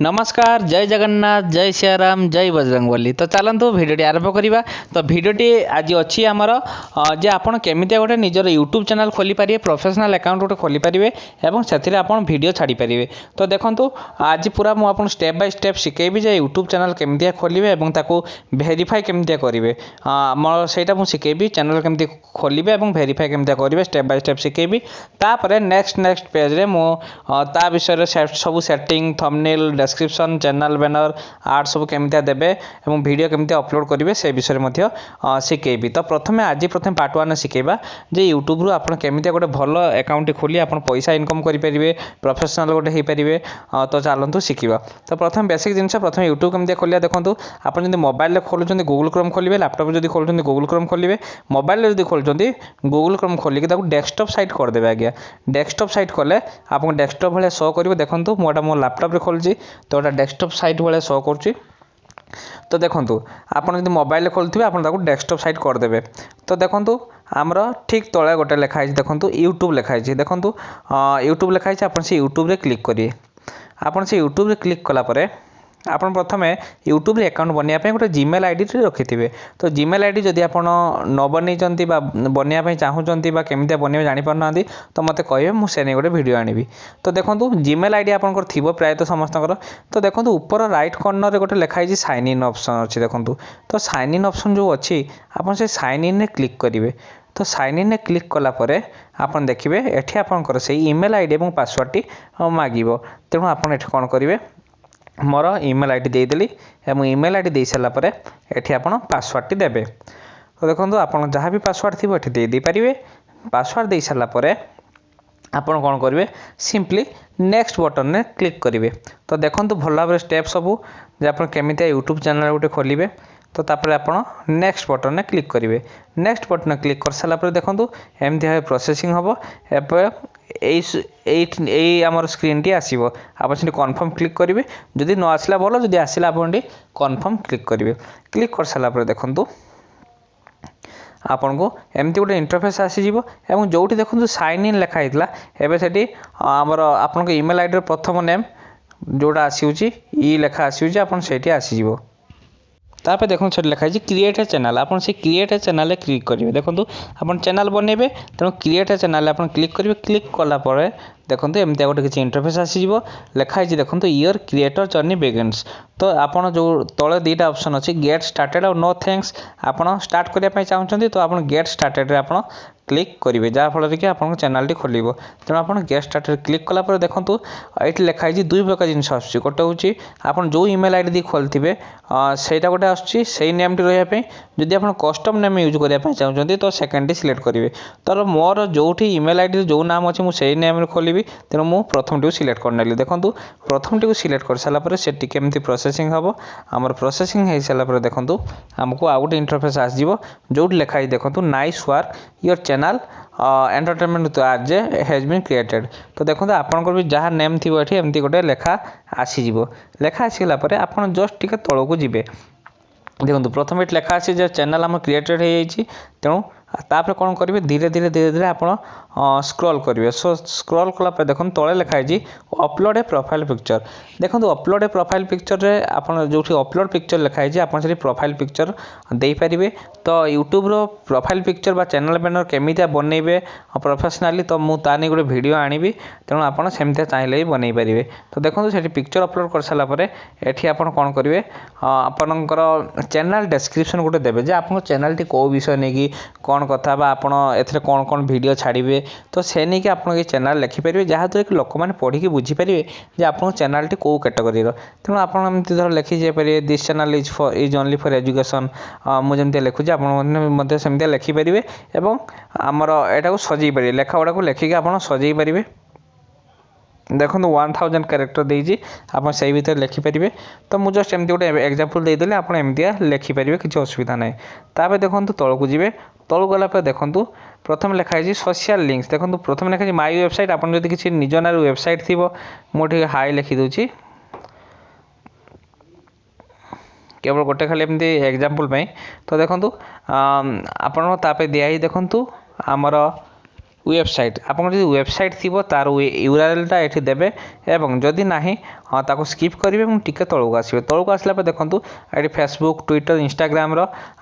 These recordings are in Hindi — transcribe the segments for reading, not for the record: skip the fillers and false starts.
नमस्कार जय जगन्नाथ जय सियाराम जय बजरंगबली। तो चलतु भिडियोटी आरंभ करवा। तो भिडियोटी आज अच्छी आमर जे आपड़ केमी गोटे निजर यूट्यूब चैनल खोली पारे प्रोफेशनल अकाउंट गोटे खोली पारे और से आप भिडियो छाड़ी पारे। तो देखो आज पूरा मुझे स्टेप बाय स्टेप शिखेबी जे यूट्यूब चैनल केमी खोलिए और भेरीफाई केमी करेंगे से शिखेबी चैनल केमी खोलिए और भेरीफाई केमी करेंगे स्टेप बाय स्टेप शिखेबी। तापर नेक्स्ट पेज रे मुझे विषय सब setting thumbnail description channel banner art सब केमितिया देबे एवं वीडियो केमितिया अपलोड करेंगे से विषय में शिखेबी। तो प्रथम पार्ट 1 शिखेबा जे यूट्यूब रु आपन केमितिया गोटे भल अकाउंट खोली आपन पैसा इनकम करेंगे प्रोफेशनल गोटे हो पारे। तो चलतु शिखा। तो प्रथम बेसिक जिनस प्रथम यूट्यूब केमितिया खोलिया देखो आप मोबाइल खोलुं गूगल क्रोम खोलिए लैपटॉप जो खोलुं गूगल क्रोम खोलिए मोबाइल जो खोलुं गूगल क्रोम खोलिक डेस्कटॉप साइट करदे आज्ञा। डेस्कटॉप साइट कले आपको डेस्कटॉप भाई शो कर देखो मुझे मो लैपटॉप रे खोलुची तो गोटे डेस्कटॉप साइट भाई शो कर। तो देखो आपड़ जो मोबाइल खोलुवे आप डेस्कटॉप साइट करदे। तो देखो आमर ठीक तले गोटे लिखाई देखो यूट्यूब लिखाई देखो यूट्यूब लिखाई आप यूट्यूब रे क्लिक करिए। आप यूट्यूब रे क्लिक कलापर आप प्रथम यूट्यूब अकाउंट बनवाई गोटे जीमेल आईडी रखिथे। तो जीमेल आईडी जदि आप न बनई बनवाई चाहूँगी केमी बनवा जापारना तो मत कहे मुझे नहीं गोटे वीडियो आनी। तो देखो जीमेल आईडी आपंकर थी प्रायतः समस्त। तो देखो ऊपर राइट कॉर्नर रे गोटे लिखाई साइन इन ऑप्शन अच्छी देखो। तो साइन इन ऑप्शन जो अच्छी आप साइन इन रे क्लिक करेंगे। तो साइन इन क्लिक कलापर आप देखिए एठी आपंकर से ईमेल आईडी और पासवर्ड टी मांगो। तेणु आप कौन करेंगे मोर ईमेल आईडी देदेली और ईमेल आईडी दे सारापर ये आप पासवर्ड टी देवे। तो देखो आप जहाँ भी पासवर्ड थी दे पारे। पासवर्ड दे सारापर आप कौन करेंगे सिंपली नेक्स्ट बटन में क्लिक करेंगे। तो देखो भल भाव स्टेप सबू जे आप केमी यूट्यूब चैनल गोटे खोलिए। तो तापर आप नेक्स्ट बटन में क्लिक करेंगे। नेक्स्ट बटन में क्लिक कर सारापर देखो एमती भाव प्रोसेसिंग हम आमर स्क्रीन टी आसो आप कन्फर्म क्लिक करेंगे। जदि न आसला भल जदि आसला आप कन्फर्म क्लिक करेंगे। क्लिक कर सारापर देखो आपन को एमती गोटे इंटरफेस आसीजिवो एवं जोटी देखो साइन इन लिखाई एवं से आमर आपन ईमेल आईडी प्रथम नेम जोड़ा आसी ई लेखा आसी आपन से आसीजिवो। तापर देखो से लिखाई क्रिएट ए चैनल आप क्रिएट ए चैनल क्लिक करेंगे। देखो आप चैनल बनइबे तेणु क्रिएट ए चैनल आप क्लिक करेंगे। क्लिक कलापर देखो एमती गोटे किसी इंटरफेस आसीजिवो लिखाई देखो योर क्रिएटर जर्नी बिगिन्स। तो आपन जो तले दुईटा ऑप्शन अच्छी गेट स्टार्टेड और नो थैंक्स आपन स्टार्ट करने चाहते तो आप गेट स्टार्टेड रे आप क्लिक करेंगे जहाँफल कि आप चैनल टी खोल। तेणु आप गेट स्टार्टेड क्लिक कलापर देखो ये लिखाई दुई प्रकार जिन आसूँ गोटे हूँ आप जो ईमेल आईडी दी खोलते सहीटा गोटे आसुच्छी नेम टी रही। जदि आप कस्टम नेम यूज करने चाहते तो सेकेंड सिलेक्ट करेंगे। तो मोर जो ईमेल आईडी जो नाम अच्छे मुझे नेम खोली तेणु मुझे प्रथम टी सिलेक्ट करनेली। देखो प्रथम टी सिलेक्ट कर सारापर से केमती प्रोसेसिंग हम आमर प्रोसेसिंग हो सारापर देखो आमको आउ गोटे इंटरफेस आसो जो लिखाई देखो nice work your channel entertainment आज हैज बीन क्रिएटेड। तो देखो आपंकर भी जहाँ नेम थी ये एमती गोटे लेखा आसीजिवो। लेखा आसीगला पर आप जस्ट टिके तलू जी देखो प्रथम ये लेखा आसी चैनल आम क्रिएटेड हो जाइए। तेणु तापर कौन करेंगे धीरे धीरे धीरे धीरे आप स्क्रॉल करेंगे। सो स्क्रॉल कलापर देखो तले लिखाई अपलोड ए प्रोफाइल पिक्चर। देखो अपलोड ए प्रोफाइल पिक्चर रे आप जो अपलोड पिक्चर लिखाई आप प्रोफाइल पिक्चर दे पारे। तो यूट्यूब रो प्रोफाइल पिक्चर बा चैनल बैनर केमितिया बनइबे प्रोफेशनली तो मुझे गोटे वीडियो आनिबी तेणु आप सेमती चाहिए बनई पारे। तो देखो से पिक्चर अपलोड कर सारापर ये आप कौन करेंगे आपणकर चैनल डिस्क्रिप्शन गोटे देवे जे आप चैनल टी कौ विषय नहीं कि कौन कथा आपड़ ए कौन कौन वीडियो छाड़े। तो से नहीं कि आप चैनल लिखिपारे जहाँद्वारा कि लोक मैंने पढ़ी बुझीपारे जे आप चैनल टी कौ कैटेगोरी तेणु आपमती धर लिखी जापे this channel is only for education मुझे लिखुची आपमती लिखिपारे और आमर यहाँ को सजई पारे लेखा गुड़ा लिखिकी आप सजई पारे। देखो 1000 कैरेक्टर देजी आप से भर लिखिपारे। तो मुझे जस्ट एमती गोटे एग्जांपल देदेली आप एमती लिखिपारे किसी असुविधा ना। तापर देखो तौक जी तौक गलापर देखो प्रथम लिखाई सोशल लिंक्स। देखो प्रथम लिखाई माई वेबसाइट आप किसी निज ना वेबसाइट थी मुझे हाई लिखिदे केवल गोटे खाली एमती एग्जांपल। तो देखो आप दिखाई देखो आमर वेबसाइट आप वेबसाइट थी तार यूआरएल टा ये देवे एवं जदि ना ताको स्किप करेंगे और टिके तौक आसवे तौक आसला देखूँ ये फेसबुक ट्विटर इंस्टाग्राम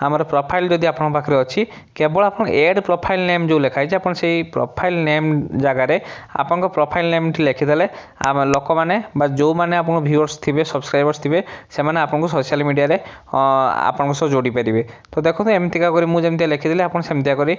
आमर प्रोफाइल जदि आप पाखे अच्छी केवल आप एड प्रोफाइल नेम जो लिखाई आप प्रोफाइल नेम जगार आपन प्रोफाइल नेम लिखिदे लोक मैंने जो मैंने आप व्यूअर्स थे सब्सक्राइबर्स थे से आपको सोशल मीडिया रे आपन सह जोड़ी पारे। तो देखो एमतीका कर मुझे लिखिदेली आप सेमतिया कर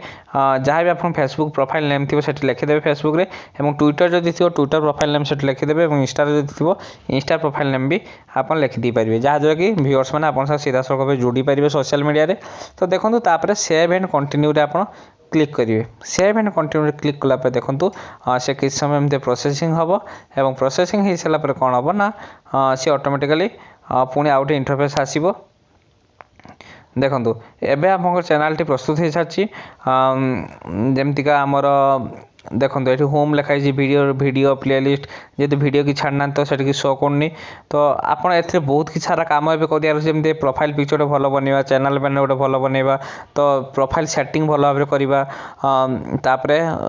जहाँ भी आप फेसबुक प्रोफाइल नेम थी से लिखिदेवे फेसबुक रे और ट्विटर जदि थी ट्विटर प्रोफाइल नेम से लिखिदेवे और इंस्टा जदि थी इंस्टा प्रोफाइल नेम भी आप लिखिदे पारे जहाँद्वारा कि व्यूअर्स मैंने आप सीधा सड़क जोड़ी पारे सोशल मीडिया रे। तो देखो तापर सेव एंड कंटिन्यू रे आप क्लिक करेंगे सेव एंड कंटिन्यू क्लिक कलापर देखूँ से किसी समय एमती प्रोसेसिंग हम और प्रोसेसिंग हो सारापर कौन हम ना सी ऑटोमेटिकली पुणी आउ गोटे इंटरफेस आसो। देखो एबे आप चैनल टी प्रस्तुत हो सारी जमतीका आमर देखो ये होम लिखाई वीडियो प्लेलिस्ट जब वीडियो की छाड़ना तो से शो करनी तो आपड़ ए बहुत कि सारा कम जमी प्रोफाइल पिक्चर भल बनवा चैनल मैंने गोटे भल बनवा तो प्रोफाइल सेटिंग भल भाव करवा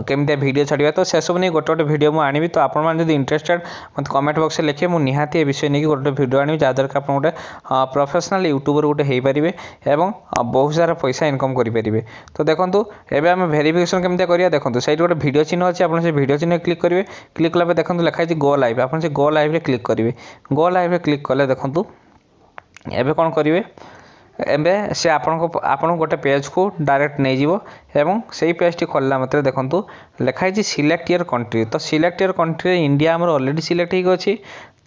केमी वीडियो छाड़ा तो से सब नहीं गोटे गोटे वीडियो मुझे आनी तो आपड़ी इंटरेस्टेड मत कमेंट बॉक्स में लिखे मुझे निहाती विषय नहीं गोटे वीडियो आनी जहाँद्वारा कि आप गोटे प्रोफेशनल यूट्यूबर गोटे हो पारे और बहुत सारा पैसा इनकम करेंगे। तो देखो एवं आम वेरिफिकेशन केमी करा देखो से गोटे वीडियो चिन्ह अच्छे आप वीडियो चिन्ह क्लिक करेंगे क्लिक कला देखो लिखाई गो लाइव आप गो लाइव रे क्लिक करेंगे गो लाइव रे क्लिक कले देखो एबे कौन करेंगे एबे से आपन गोटे पेज को डायरेक्ट नहीं जीवो एवं से पेज टी खोलला मतलब देखो लिखाई सिलेक्ट योर कंट्री तो सिलेक्ट योर कंट्री इंडिया आमर ऑलरेडी सिलेक्ट हो अच्छी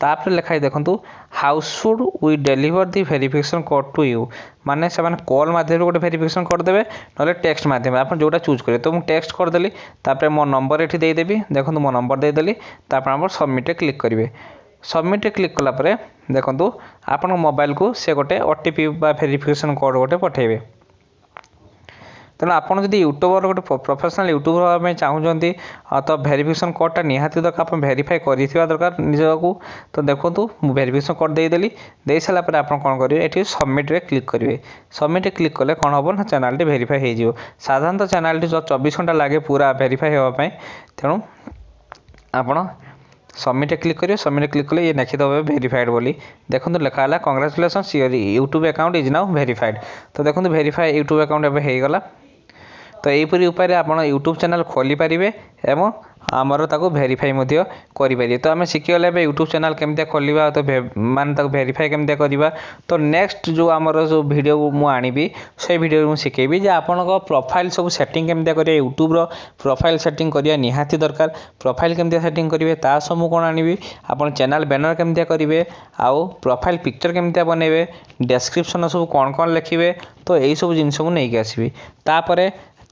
तापर लिखाई देखो how should we deliver the verification code to you माने से कॉल माध्यम गोटे वेरिफिकेशन कोड देवे ना टेक्स्ट माध्यम आप जोटा चूज करेंगे तो मुझे टेक्स्ट करदेली तापर मो नंबर ये देदेवी देखो मो नंबर देदेली तापर आप सबमिट क्लिक करेंगे सबमिट क्लिक कलापर देखो आपण मोबाइल को से गोटे ओटीपी बा वेरिफिकेशन कोड गोटे पठेबे। तेणु आपड़ जब यूट्यूबर गोटे प्रोफेशनल यूट्यूबर हाँमें चाहूँगी तो वेरिफिकेशन कोडटा निहाती दरकार आप भेरीफाई कर दरकार निजक। तो देखो वेरिफिकेशन कोड देदेली दे सारापर आप कौन करेंगे ये सबमिट रे क्लिक करेंगे सबमिट क्लिक कले कौन हम ना चैनल टी भेरीफाई हो साधारणतः चैनल टी 24 घंटा लगे पूरा भेरीफाई होगापाई तेणु आपण सबमिट क्लिक करिए सबमिट क्लिक कले ये लिखिदेवे वेरीफाइड बोली देखो लिखा है congratulations your YouTube account is now verified. तो देखो वेरीफाई यूट्यूब अकाउंट एवं होगला। तो यहीपरी उपाय आप यूट्यूब चैनल खोली पारे एवं आमर ताको वेरीफाई करें। तो आम शिखिगले यूट्यूब चैनल केमती खोलवा तो माने वेरीफाई केमती करवा। तो नेक्स्ट जो आमर जो वीडियो मुझे आनी से वीडियो मुझे शिखेबी जे आपण प्रोफाइल सब सेटिंग केमती करें यूट्यूब प्रोफाइल सेटिंग करवा निहाती दरकार प्रोफाइल केमती सेटिंग करेंगे ता सब कौन आनी आप चैनल बैनर केमती करेंगे आउ प्रोफाइल पिक्चर केमती बनइबे डेस्क्रिप्शन सब कौन कौन लिखे तो यही सब जिनस को लेकिन आसबि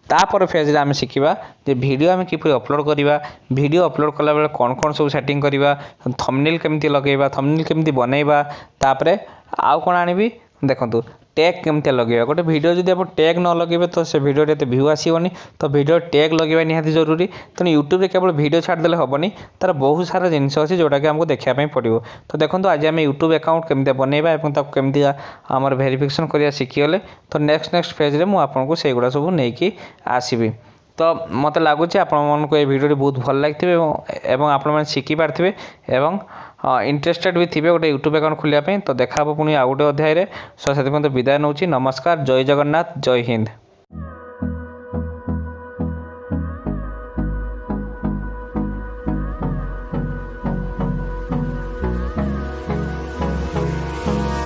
तापर फेज रे आम शिखा जे वीडियो आम किपर अपलोड करवा वीडियो अपलोड कला बेले कौन कौन सब सेटिंग करवा थंबनेल केमती लगेगा थंबनेल केमती बनइबा तापरे आउ कौन आनी देखो टैग केमती लगे गोटे वीडियो जब आप टैग न लगे तो से वीडियो एत व्यू आसोनी तो वीडियो टैग लगे निहाती जरूरी। तेणु यूट्यूब रे केवल वीडियो छाड़देले हेनी तार बहुत सारा जिनस अच्छी जोटा कि आमको देखापी पड़ो। तो देखो आज आम यूट्यूब अकाउंट केमती बनइबा केमती आमर वेरिफिकेशन करिया शिखिगले तो नेक्स्ट फेज रे मु आपको से गुड़ा सब नहीं आसबि। तो मत लगुच आपको ये वीडियो बहुत भल लगे और आपण मैंने शिखी पारे एवं इंटरेस्टेड भी थे गोटे यूट्यूब अकाउंट खोलिया। तो देखा पुणी आउ गोटे अध्याय सो से विदाय नौची। नमस्कार, जय जगन्नाथ, जय हिंद।